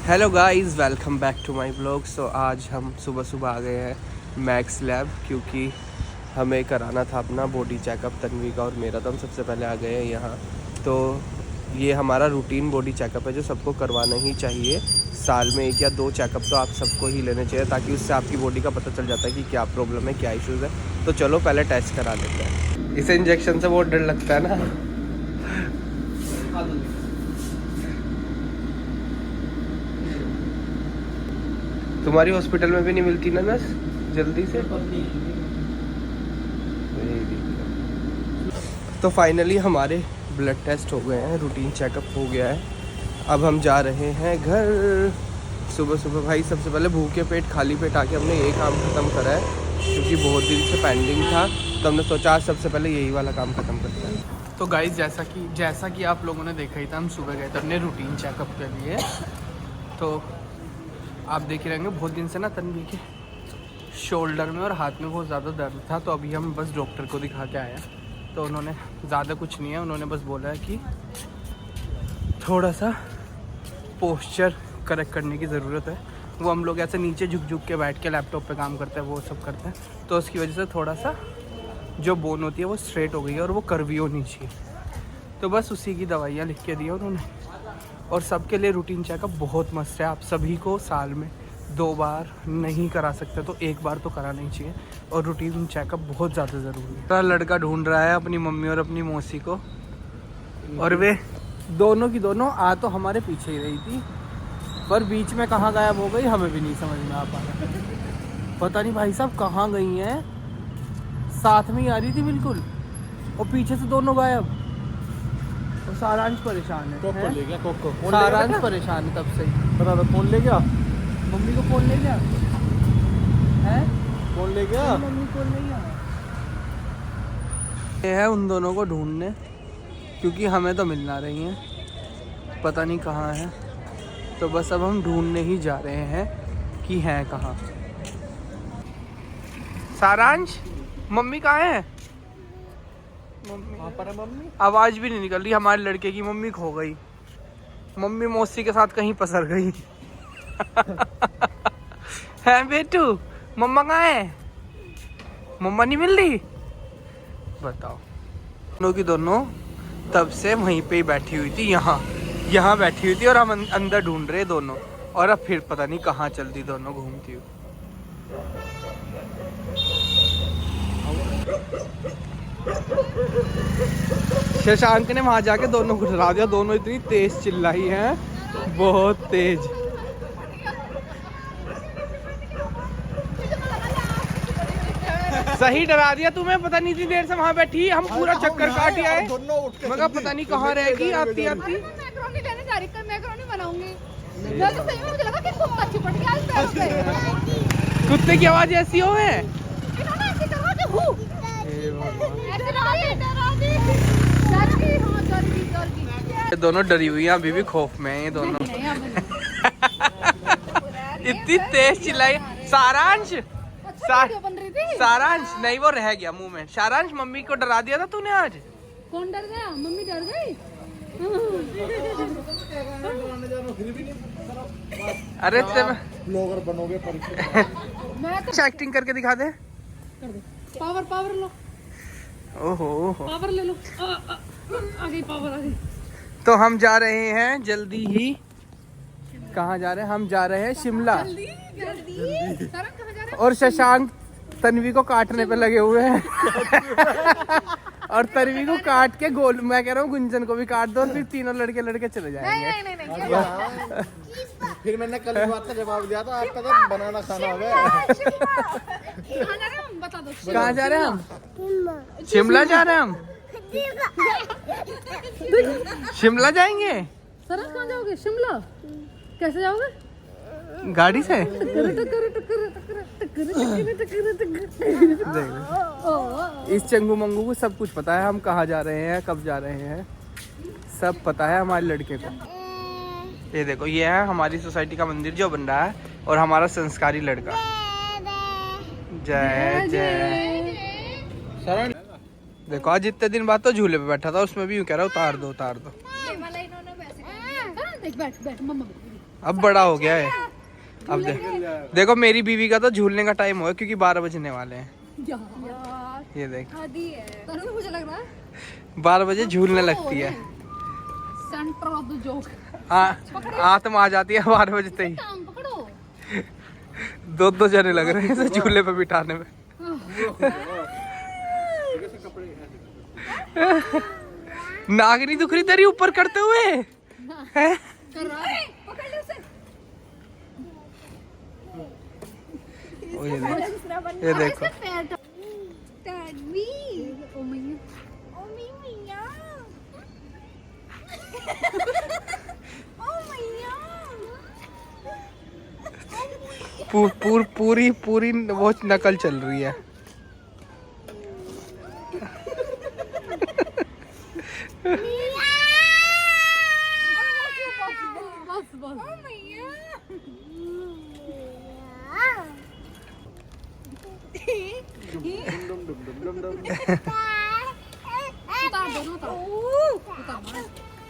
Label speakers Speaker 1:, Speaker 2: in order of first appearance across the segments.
Speaker 1: Hello guys, welcome back to my blog. So आज हम सुबह सुबह आ गए हैं मैक्स लैब, क्योंकि हमें कराना था अपना बॉडी चेकअप, तन्वी का और मेरा। तो हम सबसे पहले आ गए हैं यहाँ। तो ये हमारा रूटीन बॉडी चेकअप है जो सबको करवाना ही चाहिए। साल में 1 या 2 चेकअप तो आप सबको ही लेने चाहिए, ताकि उससे आपकी बॉडी का पता चल जाता है कि क्या प्रॉब्लम है, क्या इश्यूज़ है। तो चलो पहले टेस्ट करा लेते हैं। इस इंजेक्शन से बहुत डर लगता है ना। तुम्हारी हॉस्पिटल में भी नहीं मिलती ना नस जल्दी से? तो फाइनली हमारे ब्लड टेस्ट हो गए हैं, रूटीन चेकअप हो गया है। अब हम जा रहे हैं घर। सुबह सुबह भाई सबसे पहले भूखे पेट खाली पेट आके हमने ये काम ख़त्म करा है, क्योंकि बहुत दिन से पेंडिंग था। तो हमने सोचा आज सबसे पहले यही वाला काम ख़त्म करते हैं।
Speaker 2: तो गाइस जैसा कि आप लोगों ने देखा ही था, हम सुबह गए थे अपने रूटीन चेकअप के लिए। तो आप देख रहे होंगे बहुत दिन से ना तन्वी के शोल्डर में और हाथ में बहुत ज़्यादा दर्द था। तो अभी हम बस डॉक्टर को दिखा के आए हैं। तो उन्होंने ज़्यादा कुछ नहीं है, उन्होंने बस बोला है कि थोड़ा सा पोस्चर करेक्ट करने की ज़रूरत है। वो हम लोग ऐसे नीचे झुक के बैठ के लैपटॉप पे काम करते हैं, वो सब करते हैं। तो उसकी वजह से थोड़ा सा जो बोन होती है वो स्ट्रेट हो गई है और वो कर्वी होनी चाहिए। तो बस उसी की दवाइयाँ लिख के दी है उन्होंने। और सबके लिए रूटीन चेकअप बहुत मस्त है। आप सभी को साल में 2 बार नहीं करा सकते तो 1 बार तो कराना ही चाहिए। और रूटीन चेकअप बहुत ज़्यादा ज़रूरी है। लड़का ढूंढ रहा है अपनी मम्मी और अपनी मौसी को, और वे दोनों की दोनों आ तो हमारे पीछे ही रही थी, पर बीच में कहाँ गायब हो गई हमें भी नहीं समझ में आ पा रहा। पता नहीं भाई साहब कहाँ गई हैं। साथ में ही आ रही थी बिल्कुल, और पीछे से दोनों गायब। और सारांश परेशान है।
Speaker 3: कोको ले गया, कोको
Speaker 2: सारांश परेशान है तब से।
Speaker 3: बता दो कौन ले गया?
Speaker 2: मम्मी को फोन ले गया है?
Speaker 3: कौन ले गया?
Speaker 2: मम्मी को नहीं गया। ये है उन दोनों को ढूंढने, क्योंकि हमें तो मिल ना रही हैं, पता नहीं कहाँ है। तो बस अब हम ढूंढने ही जा रहे हैं कि हैं कहाँ। सारांश, मम्मी कहाँ है?
Speaker 3: मम्मी
Speaker 2: आवाज भी नहीं निकल रही। हमारे लड़के की मम्मी खो गई। मम्मी मौसी के साथ कहीं पसर गई। है बेटू, मम्मा कहाँ है? मम्मा नहीं मिल रही। बताओ। दोनों की दोनों तब से वहीं पे ही बैठी हुई थी, यहाँ बैठी हुई थी, और हम अंदर ढूंढ रहे दोनों। और अब फिर पता नहीं कहाँ चल दी दोनों घूमती हुई। शशांक ने वहां जाके दोनों को डरा दिया। दोनों इतनी तेज चिल्लाई हैं, बहुत तेज। सही डरा दिया तुम्हें। पता नहीं इतनी देर से वहां बैठी, हम पूरा चक्कर काट आए। मैं कहा पता नहीं कहाँ रहेगी आती आती।
Speaker 4: मैक्रोनी लेने जा रही थी, मैक्रोनी बनाऊंगी। तो सही में मुझे लगा कि कुत्ता चिपट गया इस पैरों पे।
Speaker 2: कुत्ते की आवाज ऐसी हो है।
Speaker 4: इन्होंने ऐसे करवा के हु ऐसे डरा दी। डर गई।
Speaker 2: ये दोनों डरी हुई हैं, अभी भी खौफ में हैं ये दोनों। इतनी तेज चिल्लाई। सारांश, सारांश नहीं, वो रह गया मुंह में। सारांश, मम्मी को डरा दिया था तूने आज।
Speaker 4: कौन डर गया? मम्मी डर गई।
Speaker 2: अरे
Speaker 3: ब्लॉगर बनोगे
Speaker 4: मैं तो
Speaker 2: एक्टिंग करके दिखा दे।
Speaker 4: पावर लो।
Speaker 2: ओहो
Speaker 4: पावर ले लो। आ गई पावर, आ गई।
Speaker 2: तो हम जा रहे हैं जल्दी ही। कहाँ जा रहे हैं? हम जा रहे हैं शिमला।
Speaker 4: जल्दी जल्दी। कहाँ जा रहे हैं?
Speaker 2: और शशांक तन्वी को काटने पे लगे हुए हैं। और तन्वी को काट के गोल, मैं कह रहा हूँ गुंजन को भी काट दो, और फिर तीनों लड़के चले जाएंगे।
Speaker 4: नहीं।
Speaker 3: फिर मैंने कल इस बात का जवाब दिया था, आपका तो बनाना खाना हो गया।
Speaker 4: कहाँ जा रहे हैं हम? बता दो।
Speaker 2: कहाँ जा रहे हैं हम? शिमला जा रहे हैं हम। शिमला जाएंगे।
Speaker 4: सरस कहाँ जाओगे? शिमला कैसे जाओगे?
Speaker 2: गाड़ी से। इस चंगू मंगू को सब कुछ पता है, हम कहाँ जा रहे हैं, कब जा रहे हैं, सब पता है हमारे लड़के को। ये देखो, ये है हमारी सोसाइटी का मंदिर जो बन रहा है, और हमारा संस्कारी लड़का। जय जय। देखो आज इतने दिन बाद तो झूले पे बैठा था, उसमें भी यूँ कह रहा उतार दो।
Speaker 4: बैठ मम्मा।
Speaker 1: अब बड़ा हो गया है। अब देखो मेरी बीवी का तो झूलने का टाइम हो गया क्योंकि 12 बजने वाले हैं।
Speaker 4: यार
Speaker 1: ये देख
Speaker 4: आदि है तनु मुझे लग रहा है
Speaker 1: 12 बजे झूलने लगती है।
Speaker 4: Centre of the joke.
Speaker 1: आत्म आ जाती है 12 बजते ही।
Speaker 4: टांग पकड़ो।
Speaker 1: दो जने लग रहे हैं इसे झूले पे बिठाने में। नाक नहीं दुख रही तेरी ऊपर करते हुए हैं?
Speaker 4: कर रहा है पकड़ ले उसे।
Speaker 1: ओ ये देखो
Speaker 4: तन्वी ओ मैया ओ मैया ओ मैया
Speaker 1: पूरी वो नकल चल रही है।
Speaker 4: बस ओ मैया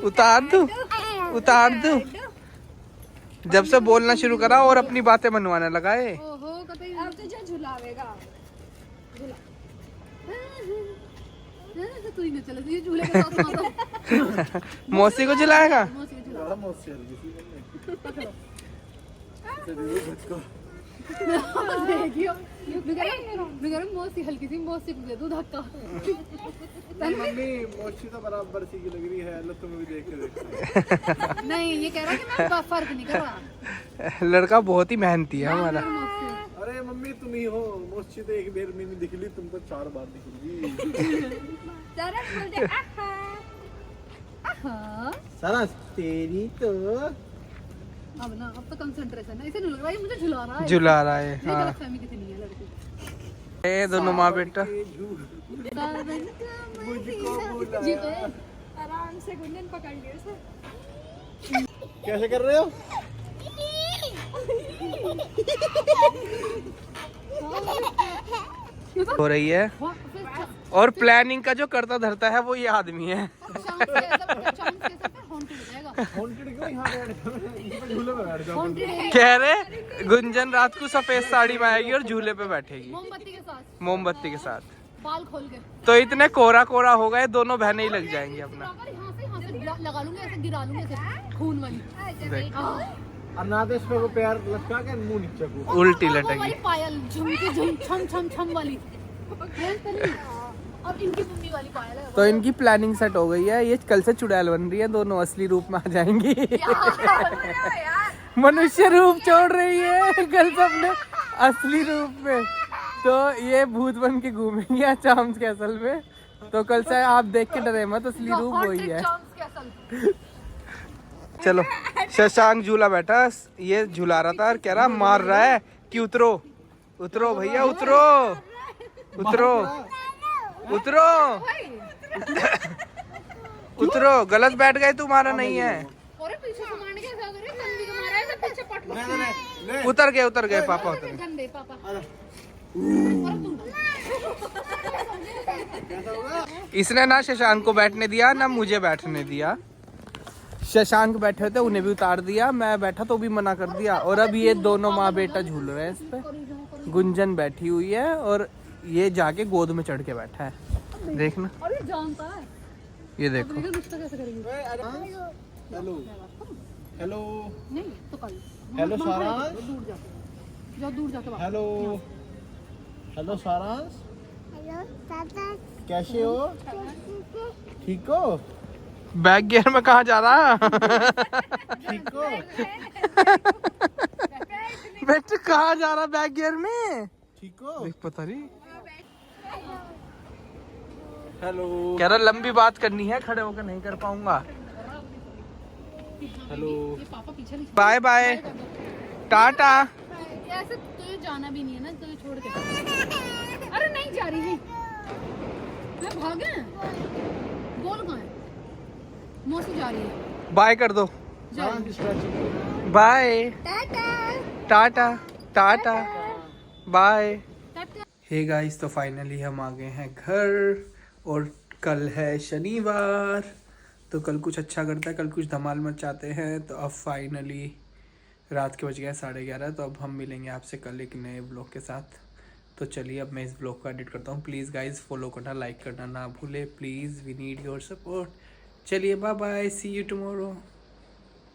Speaker 1: उतार दो। जब से बोलना शुरू करा और अपनी बातें मनवाने लगा है।
Speaker 4: ओहो कतई अब तुझे झुलावेगा झूला तू ही न चले तुझे झूले के साथ माता
Speaker 1: मौसी को झुलाएगा।
Speaker 4: मौसी को झुला पकड़ो देखियो मैं मौसी हल्की सी मौसी को दे दूं धक्का।
Speaker 3: मम्मी मोची तो बराबर सी की लग रही है। लो तुम भी देख के देखो।
Speaker 4: नहीं ये कह रहा कि मैं फर्क नहीं कर रहा।
Speaker 1: लड़का बहुत ही मेहनती है हमारा।
Speaker 3: अरे मम्मी तुम ही हो। मोची तो एक बार में नहीं दिख ली, तुम तो 4 बार दिख ली। सरस तेरी तो
Speaker 4: अब ना अब तो कंसंट्रेशन है। इसे नहीं लग रहा है मुझे झुला रहा है।
Speaker 1: झुला रहा है
Speaker 4: ये
Speaker 1: हाँ।
Speaker 4: गलतफहमी कितनी है लड़की।
Speaker 1: ये दोनों माँ बेटा
Speaker 4: जी पे आराम से गुंजन पकड़ लियो उसे।
Speaker 3: कैसे कर रहे हो?
Speaker 1: हो रही है और प्लानिंग का जो करता धरता है वो ये आदमी है।
Speaker 3: हॉन्टेड क्यों यहाँ पे झूले पे बैठ जाओ।
Speaker 1: कह रहे गुंजन रात को सफेद साड़ी में आएगी और झूले पे बैठेगी मोमबत्ती के साथ।
Speaker 4: बाल खोल के
Speaker 1: तो इतने कोरा कोरा हो गए दोनों बहनें ही लग जाएंगी अपना।
Speaker 4: यहाँ से लगा लूंगी ऐसे गिरा लूंगी ऐसे खून वाली।
Speaker 1: देख
Speaker 3: और ना तो इस पे वो पैर लटका के मुंह नीचे को
Speaker 1: उल्टी
Speaker 4: वो वाली
Speaker 1: लटकी।
Speaker 4: पायल झुमकी झुम छम छम छम वाली। और इनकी मम्मी वाली पायल है।
Speaker 1: तो इनकी प्लानिंग सेट हो गई है। ये कल से चुड़ैल बन रही है। दोनों असली रूप में आ जाएंगी। मनुष्य रूप छोड़ रही है कल से अपने असली रूप में। तो ये भूत बन के घूमेंगे चाम्स कैसल में। तो कल से आप देख के डरे मत, असली रूप वही है। चलो शशांक झूला बैठा, ये झूला रहा था और कह रहा मार रहा है कि उतरो उतरो भैया उतरो उतरो उतरो उतरो। गलत बैठ गए तुम्हारा नहीं है।
Speaker 4: और पीछे से मारने के साथ रे तन्वी को मारा है सब पीछे पट
Speaker 1: उतर गए पापा उतर गए।
Speaker 4: गंदे पापा।
Speaker 1: इसने ना शशांक को बैठने दिया ना मुझे बैठने दिया। शशांक बैठे थे उन्हें भी उतार दिया, मैं बैठा तो भी मना कर दिया। और अब ये दोनों माँ बेटा झूल रहे हैं इस पे। गुंजन बैठी हुई है और ये जाके गोद में चढ़ के बैठा है। देखना
Speaker 4: और ये जानता है।
Speaker 1: ये देखो
Speaker 4: ये रिश्ता कैसे करेंगे?
Speaker 3: हेलो हेलो
Speaker 4: नहीं तो कल
Speaker 3: हेलो सारांश
Speaker 4: दूर जाके जाओ दूर जाके बात।
Speaker 3: हेलो हेलो सारांश कैसे हो? ठीक हो?
Speaker 1: बैक गियर में कहाँ जा रहा?
Speaker 3: ठीक हो?
Speaker 1: बेटा कहाँ जा रहा बैक गियर में?
Speaker 3: ठीक हो?
Speaker 1: देख पता नहीं।
Speaker 3: हेलो
Speaker 1: कह रहा लंबी बात करनी है, खड़े होकर नहीं कर पाऊंगा।
Speaker 3: हेलो
Speaker 4: ये पापा पीछे नहीं।
Speaker 1: Bye bye tata.
Speaker 4: ऐसे तुझे जाना भी नहीं है ना, तुझे छोड़ के। अरे नहीं जा रही है मैं भागे। बोल कहाँ है? मौसी जा रही है।
Speaker 1: बाय कर दो।
Speaker 4: जा रही है।
Speaker 1: Bye
Speaker 4: tata
Speaker 1: tata tata bye.
Speaker 4: Tata.
Speaker 1: Hey guys तो फाइनली हम आ गए हैं घर और कल है शनिवार। तो कल कुछ अच्छा करता है, कल कुछ धमाल मचाते हैं। तो अब फाइनली
Speaker 2: रात के बज गया 11:30, तो अब हम मिलेंगे आपसे कल एक नए ब्लॉग के साथ। तो चलिए अब मैं इस ब्लॉग को एडिट करता हूँ। प्लीज़ गाइज फॉलो करना, लाइक करना ना भूले please, we need your support. चलिए bye bye, see you tomorrow.